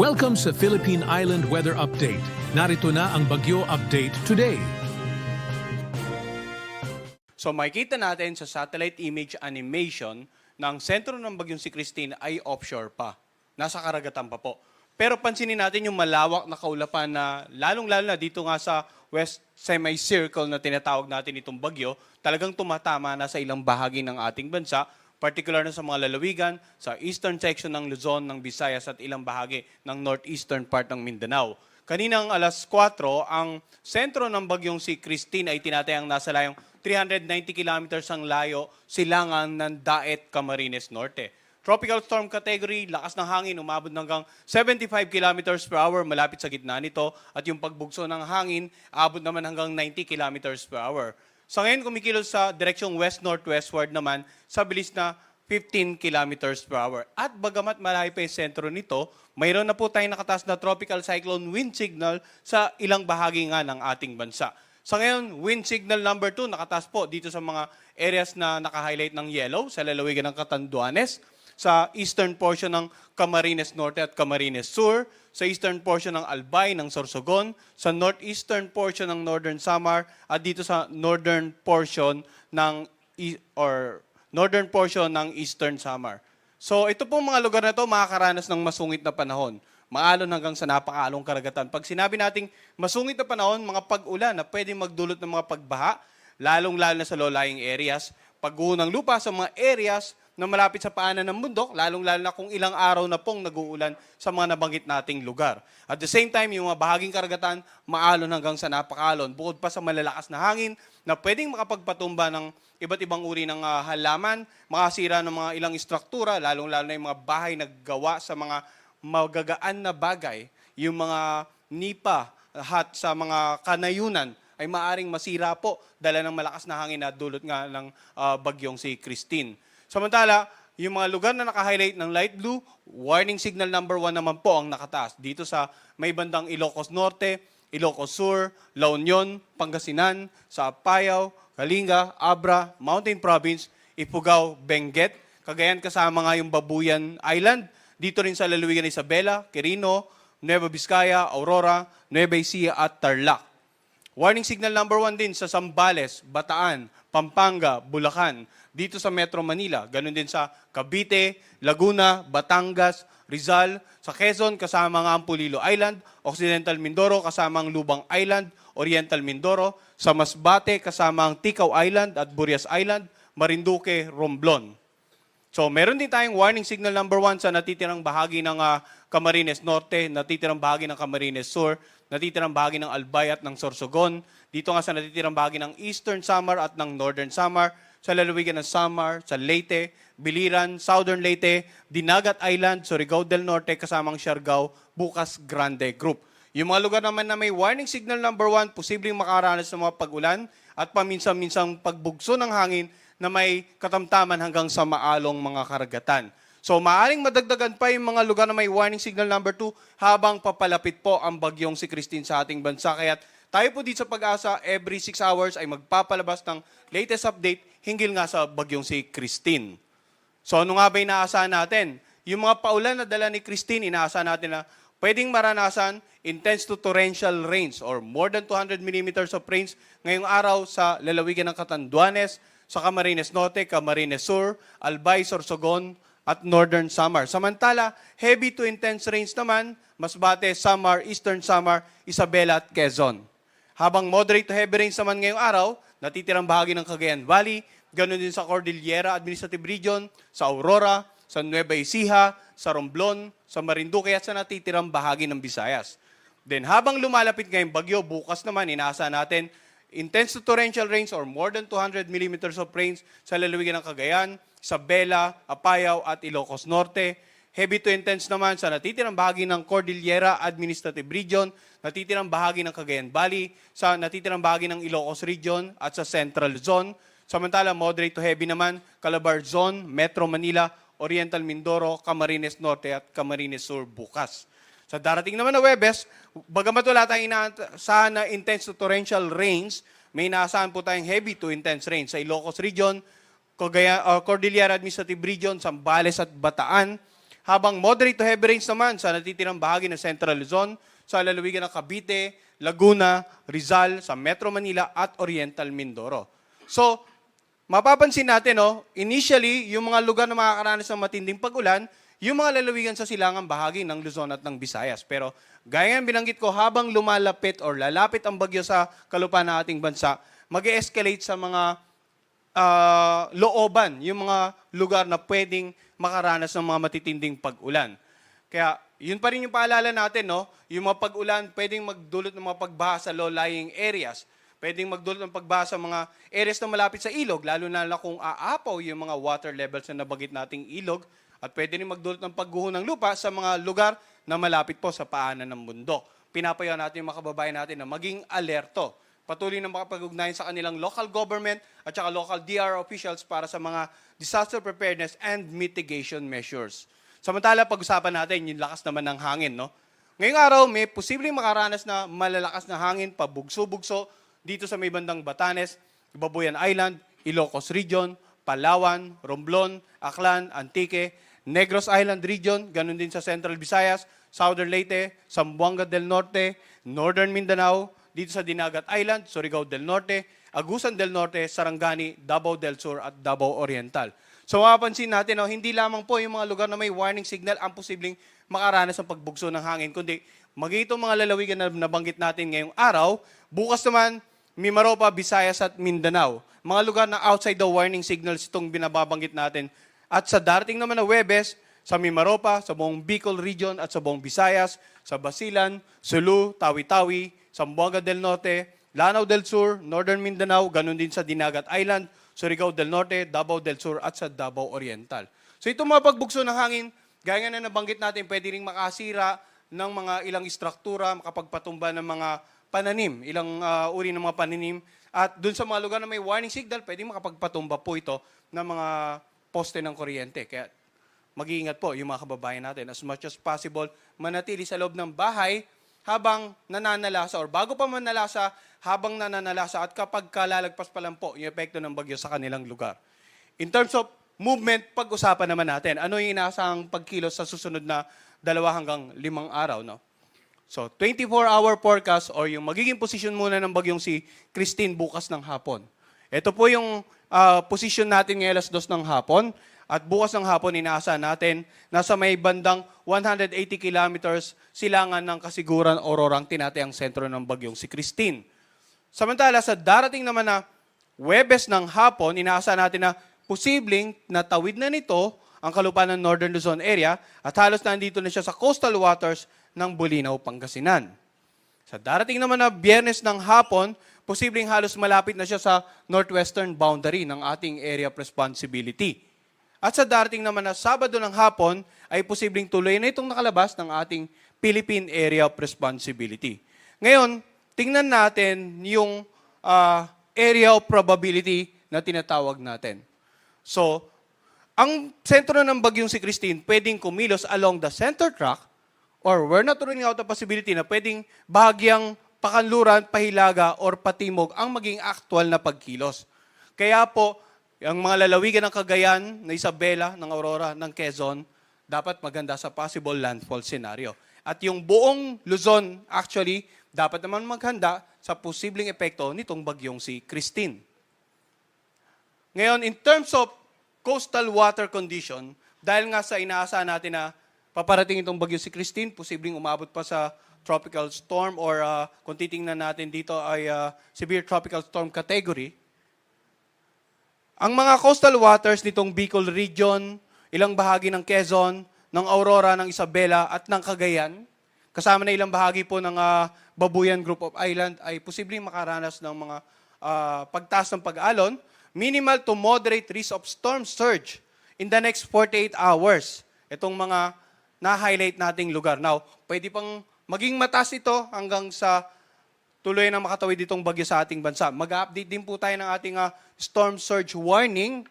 Welcome sa Philippine Island Weather Update. Narito na ang Bagyo Update today. So makikita natin sa satellite image animation na ang sentro ng bagyong si Christine ay offshore pa. Nasa karagatan pa po. Pero pansinin natin yung malawak na kaulapan na lalong-lalo na dito nga sa west semicircle na tinatawag natin itong bagyo, talagang tumatama na sa ilang bahagi ng ating bansa, particular na sa mga lalawigan, sa eastern section ng Luzon, ng Visayas at ilang bahagi ng northeastern part ng Mindanao. Kaninang alas 4, ang sentro ng bagyong si Christine ay tinatayang nasa layong 390 kilometers ang layo silangan ng Daet, Camarines Norte. Tropical storm category, lakas ng hangin, umabot hanggang 75 kilometers per hour malapit sa gitna nito at yung pagbugso ng hangin, abot naman hanggang 90 kilometers per hour. Sa ngayon, kumikilos sa direksyong west-northwestward naman sa bilis na 15 kilometers per hour. At bagamat malayo pa yung sentro nito, mayroon na po tayong nakataas na tropical cyclone wind signal sa ilang bahagi nga ng ating bansa. Sa ngayon, wind signal number 2 nakataas po dito sa mga areas na naka-highlight ng yellow sa lalawigan ng Catanduanes, sa eastern portion ng Camarines Norte at Camarines Sur, sa eastern portion ng Albay ng Sorsogon, sa northeastern portion ng Northern Samar at dito sa northern portion ng Eastern Samar. So ito pong mga lugar na ito makakaranas ng masungit na panahon. Maalon hanggang sa napakaalong karagatan. Pag sinabi nating masungit na panahon, mga pag-ulan na pwedeng magdulot ng mga pagbaha, lalong-lalo na sa low-lying areas, pagguho ng lupa sa mga areas na malapit sa paanan ng bundok, lalong-lalo na kung ilang araw na pong nag-uulan sa mga nabanggit nating lugar. At the same time, yung mga bahaging karagatan, maalon hanggang sa napakaalon. Bukod pa sa malalakas na hangin na pwedeng makapagpatumba ng iba't ibang uri ng halaman, makasira ng mga ilang istruktura, lalong-lalo na yung mga bahay na gawa sa mga magagaan na bagay, yung mga nipa at sa mga kanayunan, ay maaring masira po dala ng malakas na hangin na dulot nga ng bagyong si Christine. Samantala, yung mga lugar na naka-highlight ng light blue, warning signal number 1 naman po ang nakataas. Dito sa may bandang Ilocos Norte, Ilocos Sur, La Union, Pangasinan, sa Apayao, Kalinga, Abra, Mountain Province, Ifugao, Benguet, Cagayan kasama nga yung Babuyan Island, dito rin sa lalawigan ng Isabela, Quirino, Nueva Vizcaya, Aurora, Nueva Ecija at Tarlac. Warning signal number 1 din sa Zambales, Bataan, Pampanga, Bulacan, dito sa Metro Manila, ganun din sa Cavite, Laguna, Batangas, Rizal, sa Quezon kasama nga ang Pulilo Island, Occidental Mindoro kasama ang Lubang Island, Oriental Mindoro, sa Masbate kasama ang Ticao Island at Burias Island, Marinduque, Romblon. So meron din tayong warning signal number 1 sa natitirang bahagi ng Camarines Norte, natitirang bahagi ng Camarines Sur, natitirang bahagi ng Albay at ng Sorsogon, dito nga sa natitirang bahagi ng Eastern Samar at ng Northern Samar, sa lalawigan ng Samar, sa Leyte, Biliran, Southern Leyte, Dinagat Island, Surigao del Norte, kasamang Siargao, Bukas Grande Group. Yung mga lugar naman na may warning signal number 1, posibleng makaranas ng mga pag-ulan at paminsan-minsang pagbugso ng hangin na may katamtaman hanggang sa maalong mga karagatan. So maaaring madagdagan pa yung mga lugar na may warning signal number 2 habang papalapit po ang bagyong si Christine sa ating bansa. Kaya tayo po dito sa Pag-asa, every 6 hours ay magpapalabas ng latest update hinggil nga sa bagyong si Christine. So ano nga ba inaasahan natin? Yung mga paulan na dala ni Christine, inaasahan natin na pwedeng maranasan intense to torrential rains or more than 200 millimeters of rains ngayong araw sa lalawigan ng Catanduanes, sa Camarines Norte, Camarines Sur, Albay, Sorsogon, at Northern Samar. Samantala, heavy to intense rains naman, Masbate, Samar, Eastern Samar, Isabela at Quezon. Habang moderate to heavy rains naman ngayong araw, natitirang bahagi ng Cagayan Valley, ganoon din sa Cordillera Administrative Region, sa Aurora, sa Nueva Ecija, sa Romblon, sa Marinduque at sa natitirang bahagi ng Visayas. Then habang lumalapit ngayong bagyo, bukas naman inaasahan natin intense to torrential rains or more than 200 millimeters of rains sa lalawigan ng Cagayan, Isabela, Apayao at Ilocos Norte. Heavy to intense naman sa natitirang bahagi ng Cordillera Administrative Region, natitirang bahagi ng Cagayan Valley, sa natitirang bahagi ng Ilocos Region at sa Central Zone. Samantala, moderate to heavy naman, Calabar Zone, Metro Manila, Oriental Mindoro, Camarines Norte at Camarines Sur bukas. Sa darating naman na Huwebes, bagamat wala tayong inaasahan na intense to torrential rains, may inaasahan po tayong heavy to intense rains sa Ilocos Region, Cordillera Administrative Region, Zambales at Bataan. Habang moderate to heavy rains naman sa natitirang bahagi ng Central Luzon, sa lalawigan ng Cavite, Laguna, Rizal, sa Metro Manila at Oriental Mindoro. So, mapapansin natin, initially, yung mga lugar na makakaranas ng matinding pag-ulan, yung mga lalawigan sa silangang bahagi ng Luzon at ng Visayas. Pero gaya ng binanggit ko, habang lumalapit or lalapit ang bagyo sa kalupaan ng ating bansa, mag-escalate sa mga looban, yung mga lugar na pwedeng makaranas ng mga matitinding pag-ulan. Kaya yun pa rin yung paalala natin, yung mga pag-ulan pwedeng magdulot ng mga pagbaha sa low-lying areas. Pwedeng magdulot ng pagbaha sa mga areas na malapit sa ilog, lalo na kung aapaw yung mga water levels na nabanggit nating ilog. At pwede rin magdulot ng pagguho ng lupa sa mga lugar na malapit po sa paanan ng bundok. Pinapayaw natin yung mga kababayan natin na maging alerto. Patuloy na makapag-ugnayan sa kanilang local government at saka local DR officials para sa mga disaster preparedness and mitigation measures. Samantala, pag-usapan natin yung lakas naman ng hangin. Ngayong araw, may posibleng makaranas na malalakas na hangin, pabugso-bugso dito sa may bandang Batanes, Babuyan Island, Ilocos Region, Palawan, Romblon, Aklan, Antique, Negros Island Region, ganun din sa Central Visayas, Southern Leyte, Zamboanga del Norte, Northern Mindanao, dito sa Dinagat Island, Surigao del Norte, Agusan del Norte, Sarangani, Davao del Sur at Davao Oriental. So mapapansin natin, hindi lamang po yung mga lugar na may warning signal ang posibleng makaranas ng pagbugso ng hangin, kundi maging mga lalawigan na nabanggit natin ngayong araw, bukas naman, Mimaropa, Visayas at Mindanao. Mga lugar na outside the warning signals itong binababanggit natin. At sa darating naman na Huwebes, sa Mimaropa, sa buong Bicol Region at sa buong Visayas, sa Basilan, Sulu, Tawi-Tawi, Zamboanga del Norte, Lanao del Sur, Northern Mindanao, ganun din sa Dinagat Island, Surigao del Norte, Davao del Sur at sa Davao Oriental. So itong mga pagbugso ng hangin, gaya nga na nabanggit natin, pwede ring makasira ng mga ilang istruktura, makapagpatumba ng mga pananim, ilang uri ng mga pananim. At dun sa mga lugar na may warning signal, pwede makapagpatumba po ito ng mga poste ng kuryente. Kaya mag-iingat po yung mga kababayan natin. As much as possible, manatili sa loob ng bahay habang nananalasa or bago pa manalasa, habang nananalasa at kapag kalalagpas pa lang po yung epekto ng bagyo sa kanilang lugar. In terms of movement, pag-usapan naman natin, ano yung inaasahang pagkilos sa susunod na 2 hanggang 5 araw, So, 24-hour forecast or yung magiging position muna ng bagyong si Christine bukas ng hapon. Ito po yung position natin ngayon alas 2 ng hapon. At bukas ng hapon, inaasahan natin nasa may bandang 180 kilometers silangan ng Kasiguran, Aurora ang tinatayang sentro ng bagyong si Christine. Samantala, sa darating naman na Huwebes ng hapon, inaasahan natin na posibleng natawid na nito ang kalupaan ng Northern Luzon area at halos nandito na siya sa coastal waters ng Bulinaw, Pangasinan. Sa darating naman na Biyernes ng hapon, posibleng halos malapit na siya sa northwestern boundary ng ating area of responsibility. At sa darating naman na Sabado ng hapon, ay posibleng tuloy na itong nakalabas ng ating Philippine Area of Responsibility. Ngayon, tingnan natin yung area of probability na tinatawag natin. So, ang sentro ng bagyong si Christine pwedeng kumilos along the center track or we're not ruling out the possibility na pwedeng bahagyang pakanluran, pahilaga, or patimog ang maging actual na pagkilos. Kaya po, ang mga lalawigan ng Cagayan, ng Isabela, ng Aurora, ng Quezon, dapat maganda sa possible landfall scenario. At yung buong Luzon, actually, dapat naman maghanda sa posibleng epekto nitong bagyong si Christine. Ngayon, in terms of coastal water condition, dahil nga sa inaasahan natin na paparating itong bagyo si Christine, posibleng umabot pa sa tropical storm or kung titingnan natin dito ay severe tropical storm category. Ang mga coastal waters nitong Bicol Region, ilang bahagi ng Quezon, ng Aurora, ng Isabela at ng Cagayan, kasama na ilang bahagi po ng Babuyan Group of Island ay posibleng makaranas ng mga pagtaas ng pag-alon, minimal to moderate risk of storm surge in the next 48 hours. Itong mga na-highlight nating lugar. Now, pwede pang maging mataas ito hanggang sa tuloy na makatawid itong bagyo sa ating bansa. Mag-update din po tayo ng ating storm surge warning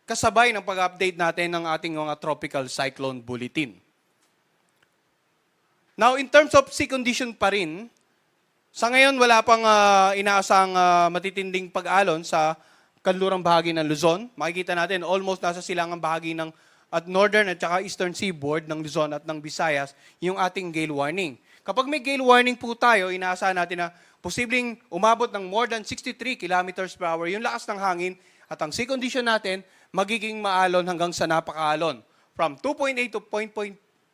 kasabay ng pag-update natin ng ating mga tropical cyclone bulletin. Now, in terms of sea condition pa rin, sa ngayon wala pang inaasang matitinding pag-alon sa kanlurang bahagi ng Luzon. Makikita natin almost nasa silangang bahagi ng at northern at saka eastern seaboard ng Luzon at ng Visayas yung ating gale warning. Kapag may gale warning po tayo, inaasahan natin na posibleng umabot ng more than 63 kilometers per hour yung lakas ng hangin at ang sea condition natin magiging maalon hanggang sa napakaalon. From 2.8 to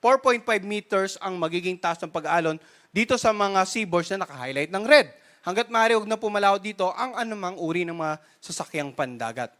4.5 meters ang magiging taas ng pag-alon dito sa mga seaboards na naka-highlight ng red. Hanggat maaari, huwag na pumalaw dito ang anumang uri ng mga sasakyang pandagat.